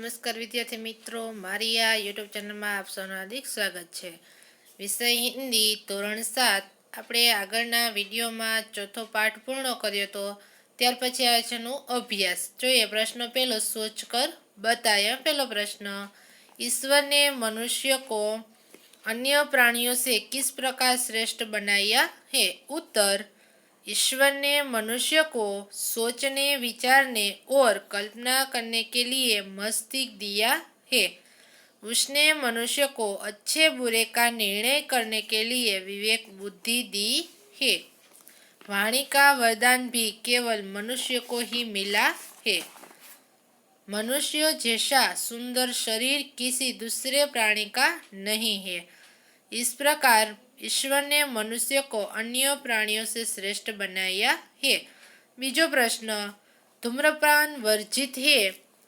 नमस्कार विद्यार्थी मित्रों, मारी आ यूट्यूब चैनल में आप सबનું हार्दिक स्वागत है। विषय हिंदी ધોરણ 7 આપણે આગળના વિડીયોમાં ચોથો પાઠ પૂર્ણ કર્યો તો ત્યાર પછી આવે છે નું અભ્યાસ। જોઈએ પ્રશ્ન પહેલો, सोच कर बताया। पहलो प्रश्न, ईश्वर ने मनुष्य को अन्य प्राणियों से किस प्रकार श्रेष्ठ बनाया है। उत्तर, ईश्वर ने मनुष्य को सोचने, विचारने और कल्पना करने के लिए मस्तिष्क दिया है। उसने मनुष्य को अच्छे बुरे का निर्णय करने के लिए विवेक बुद्धि दी है। वाणी का वरदान भी केवल मनुष्य को ही मिला है। मनुष्य जैसा सुंदर शरीर किसी दूसरे प्राणी का नहीं है। इस प्रकार ईश्वर ने मनुष्य को अन्य प्राणियों से श्रेष्ठ बनाया है। बीजो प्रश्न, धूम्रपान वर्जित है,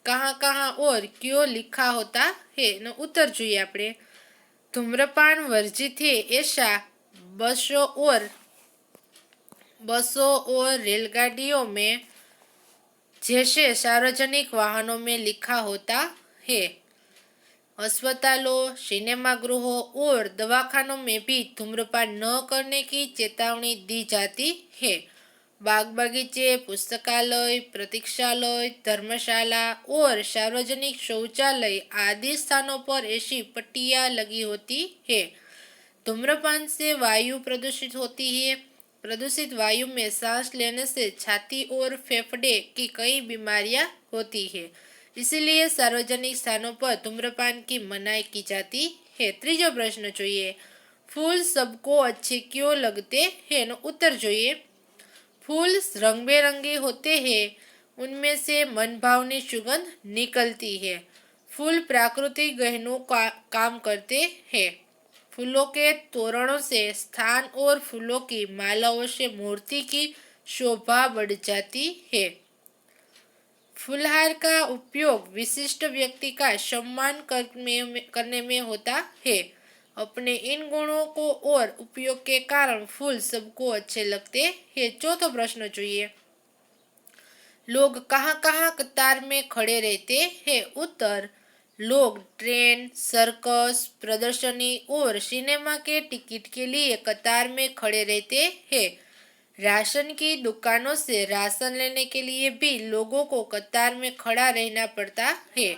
कहाँ कहाँ और क्यों लिखा होता है। नो उत्तर જોઈએ આપણે। धूम्रपान वर्जित है ऐसा बसों और रेलगाड़ियों में जैसे सार्वजनिक वाहनों में लिखा होता है। अस्पतालों, सिनेमागृहों और दवाखानों में भी धूम्रपान न करने की चेतावनी दी जाती है। बाग बगीचे, पुस्तकालय, प्रतीक्षालय, धर्मशाला और सार्वजनिक शौचालय आदि स्थानों पर ऐसी पट्टियां लगी होती है। धूम्रपान से वायु प्रदूषित होती है। प्रदूषित वायु में सांस लेने से छाती और फेफड़े की कई बीमारियां होती है। इसीलिए सार्वजनिक स्थानों पर धूम्रपान की मनाही की जाती है। तीजो प्रश्न જોઈએ, फूल सबको अच्छे क्यों लगते हैं। नो उत्तर જોઈએ, फूल रंग बेरंगे होते हैं, उनमें से मनभावनी सुगंध निकलती है। फूल प्राकृतिक गहनों का काम करते हैं। फूलों के तोरणों से स्थान और फूलों की मालाओं से मूर्ति की शोभा बढ़ जाती है। फूलहार का उपयोग विशिष्ट व्यक्ति का सम्मान करने में होता है। अपने इन गुणों को और उपयोग के कारण फूल सबको अच्छे लगते हैं। चौथो प्रश्न જોઈએ, लोग कहाँ कहाँ कतार में खड़े रहते हैं। उत्तर, लोग ट्रेन, सर्कस, प्रदर्शनी और सिनेमा के टिकट के लिए कतार में खड़े रहते हैं। राशन की दुकानों से राशन लेने के लिए भी लोगों को कतार में खड़ा रहना पड़ता है।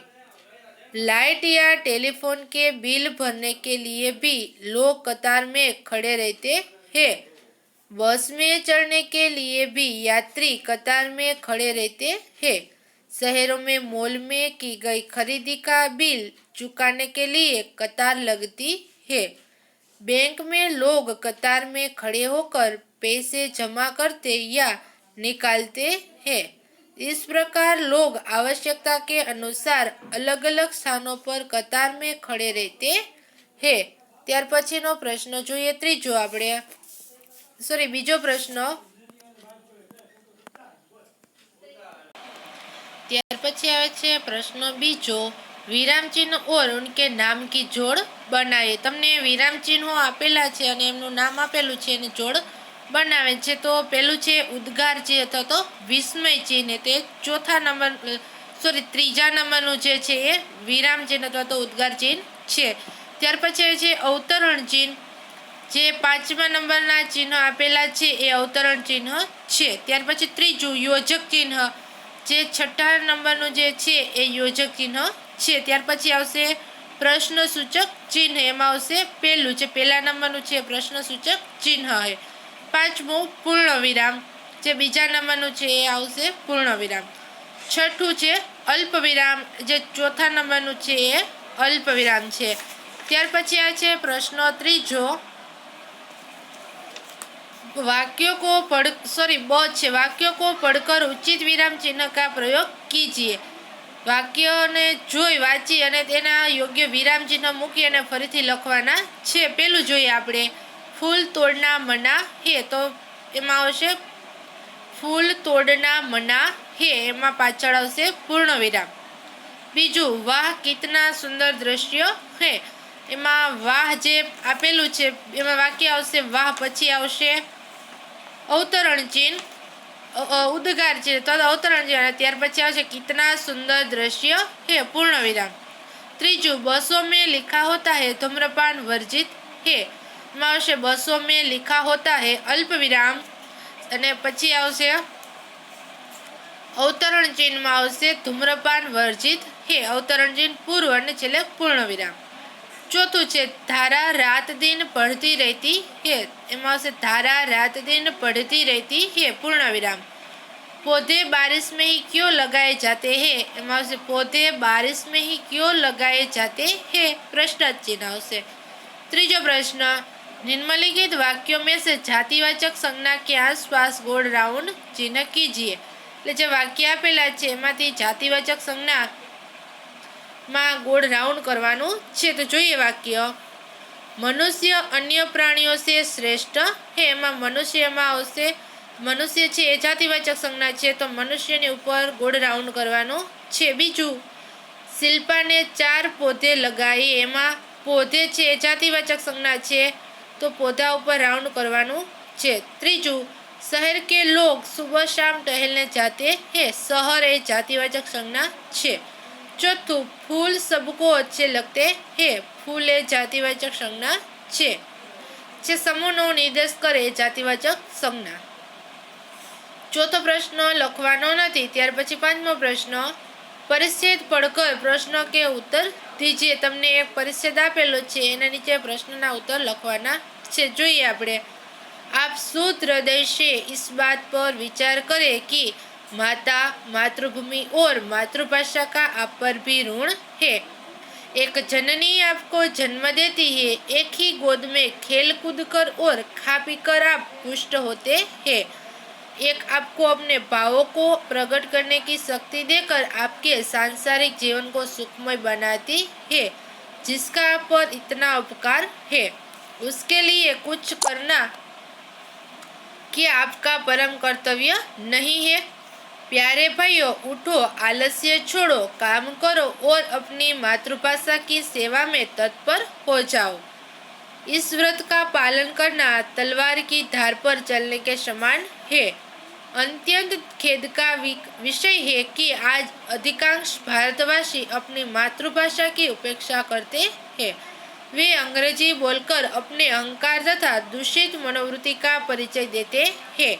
लाइट या टेलीफोन के बिल भरने के लिए भी लोग कतार में खड़े रहते हैं। बस में चढ़ने के लिए भी यात्री कतार में खड़े रहते हैं। शहरों में मॉल में की गई खरीदी का बिल चुकाने के लिए कतार लगती है। बैंक में लोग कतार में खड़े होकर पैसे जमा करते या निकालते हैं। इस प्रकार लोग आवश्यकता के अनुसार अलग अलग स्थानों पर कतार में खड़े रहते हैं। ત્યાર પછીનો પ્રશ્ન જોઈએ ત્રીજો આપણે બીજો પ્રશ્ન। ત્યાર પછી આવે છે પ્રશ્ન બીજો, વિરામ ચિહ્ન और उनके नाम की जोड़ बनाए। તમને વિરામ ચિહ્નો આપેલા છે અને એમનું નામ આપેલું છે અને જોડ બનાવે છે। તો પેલું છે ઉદ્ગાર ચિહ્ન અથવા તો વિસ્મય ચિહ્ન, તે ત્રીજા નંબરનું જે છે એ વિરામ ચિહ્ન અથવા તો ઉદ્ગાર ચિહ્ન છે। ત્યાર પછી આવે છે અવતરણ ચિહ્ન, જે પાંચમા નંબરના ચિહ્ન આપેલા છે એ અવતરણ ચિહ્ન છે। ત્યાર પછી ત્રીજું યોજક ચિહ્ન, જે છઠ્ઠા નંબરનું જે છે એ યોજક ચિહ્ન છે। ત્યાર પછી આવશે પ્રશ્નસૂચક ચિહ્ન, એમાં આવશે પહેલું છે, પહેલા નંબરનું છે પ્રશ્નસૂચક ચિહ્ન है। પાંચમું પૂર્ણ વિરામ, જે બીજા નંબરનું છે એ આવશે પૂર્ણ વિરામ। છઠ્ઠું છે અલ્પ વિરામ, જે ચોથા નંબરનું છે એ અલ્પ વિરામ છે। ત્યાર પછી આ છે પ્રશ્ન ત્રીજો, वाक्यों को पढ़कर उचित विराम चिन्ह का प्रयोग कीजिए। वाक्योने જોઈ વાંચી અને તેના યોગ્ય વિરામ ચિહ્ન મૂકી અને ફરીથી લખવાના છે। પેલું જોઈએ આપણે, ફૂલ તોડના મના હે, તો એમાં આવશે ફૂલ તોડના મના હે, એમાં પાછળ આવશે પૂર્ણ વિરામ। બીજું, વાહ કિતના સુંદર દ્રશ્ય હે, એમાં વાહ જે આપેલું છે એમાં વાક્ય આવશે વાહ, પછી આવશે અવતરણ ચિહ્ન उद्गार है तद अवतरण है। त्यार पछी आवशे कितना सुंदर दृश्य है पूर्ण विराम। त्रीजू बसों में लिखा होता है धूम्रपान वर्जित है। आवशे बसों में लिखा होता है अल्प विराम अने पछी आवशे अवतरण चिन्ह में आवशे धूम्रपान वर्जित है अवतरण चिन्ह पूर्व अने छेल्ले पूर्ण विराम। चौथुं छे धारा रात दिन पढ़ती रहती है। एमां आवशे धारा रात दिन पढ़ती रहती है पूर्ण विराम। पौधे बारिश में ही क्यों लगाए जाते हैं। एमां आवशे पौधे बारिश में ही क्यों लगाए जाते हैं प्रश्न चिन्ह आवशे। त्रीजो प्रश्न निम्नलिखित वाक्यों में से जातिवाचक संज्ञा के आसपास गोल राउंड चिन्ह कीजिए। એટલે જે વાક્ય આપેલા છે એમાંથી જાતિવાચક સંજ્ઞા માં ગોળ રાઉન્ડ કરવાનું છે। તો જોઈએ વાક્ય મનુષ્ય અન્ય પ્રાણીઓ से શ્રેષ્ઠ है। એમાં મનુષ્યમાં આવશે મનુષ્ય છે એ જાતિવાચક સંજ્ઞા છે તો મનુષ્યની ઉપર ગોળ રાઉન્ડ કરવાનું છે। બીજું શિલ્પાને 4 પૌધે લગાએ એમાં પૌધે છે એ જાતિવાચક संज्ञा છે तो पौधा ऊपर राउंड करवानुं छे। त्रीजू शहर के लोग सुबह शाम टहलने जाते हैं। शहर ए जातिवाचक संज्ञा छे। चौथु फूल सबको अच्छे लगते हैं। फूल ए जातिवाचक संज्ञा छे। जे समूहनो निर्देश करे जातिवाचक संज्ञा। चौथो प्रश्न लखवानो नथी। त्यार पछी पांचमो प्रश्न परिच्छेद पढ़कर प्रश्न के उत्तर दीजिए। तमने एक परिच्छेद आपेलो छे एना नीचे प्रश्नना उत्तर लखवाना छे। जोईए आपणे आप शुद्ध हृदय से इस बात पर विचार करें कि माता मातृभूमि और मातृभाषा का आप पर भी ऋण है। एक जननी आपको जन्म देती है। एक ही गोद में खेल कूद कर और खा पी कर आप पुष्ट होते हैं। एक आपको अपने भावों को प्रकट करने की शक्ति देकर आपके सांसारिक जीवन को सुखमय बनाती है। जिसका आप पर इतना उपकार है उसके लिए कुछ करना क्या आपका परम कर्तव्य नहीं है। प्यारे भाइयों उठो आलस्य छोड़ो काम करो और अपनी मातृभाषा की सेवा में तत्पर हो जाओ। इस व्रत का पालन करना तलवार की धार पर चलने के समान है। अत्यंत खेद का विषय है कि आज अधिकांश भारतवासी अपनी मातृभाषा की उपेक्षा करते हैं। वे अंग्रेजी बोलकर अपने अहंकार तथा दूषित मनोवृत्ति का परिचय देते हैं।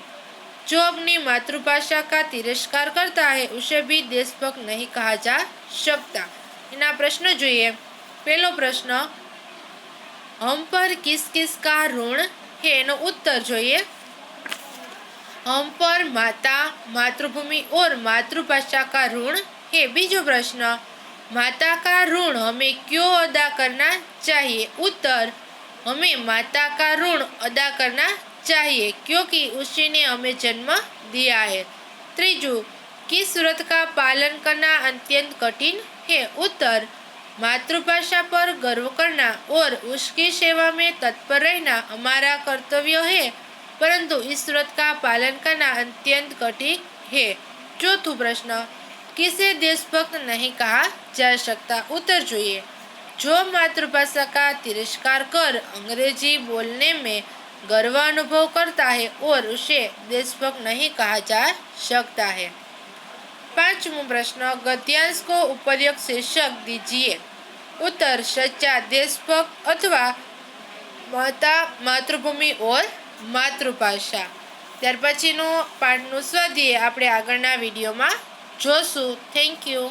जो अपनी मातृभाषा का तिरस्कार करता है उसे भी देशभक्त नहीं कहा जा सकता। इना प्रश्न જોઈએ। पहलो प्रश्न हम पर किस किस का ऋण है एनो उत्तर જોઈએ। हम पर माता मातृभूमि और मातृभाषा का ऋण है। बीजो प्रश्न माता का ऋण हमें क्यों अदा करना चाहिए। उत्तर हमें माता का ऋण अदा करना चाहिए क्योंकि उसी ने हमें जन्म दिया है। त्रीजू किस व्रत का पालन करना अत्यंत कठिन है। उत्तर मातृभाषा पर गर्व करना और उसकी सेवा में तत्पर रहना हमारा कर्तव्य है परंतु इस व्रत का पालन करना अत्यंत कठिन है। चौथो प्रश्न किसे देशभक्त नहीं कहा जा सकता। उत्तर જોઈએ जो मातृभाषा का तिरस्कार कर अंग्रेजी बोलने में गर्व अनुभव करता है और उसे देशभक्त नहीं कहा जा सकता है। पांचवा प्रश्न गद्यांश को उपयुक्त शीर्षक दीजिए। उत्तर सच्चा देशभक्त अथवा माता मातृभूमि और मातृभाषा। ત્યાર પછીનું પાઠનું સ્વાધ્યાય આપણે આગળના વિડીયોમાં જોશું। Thank you.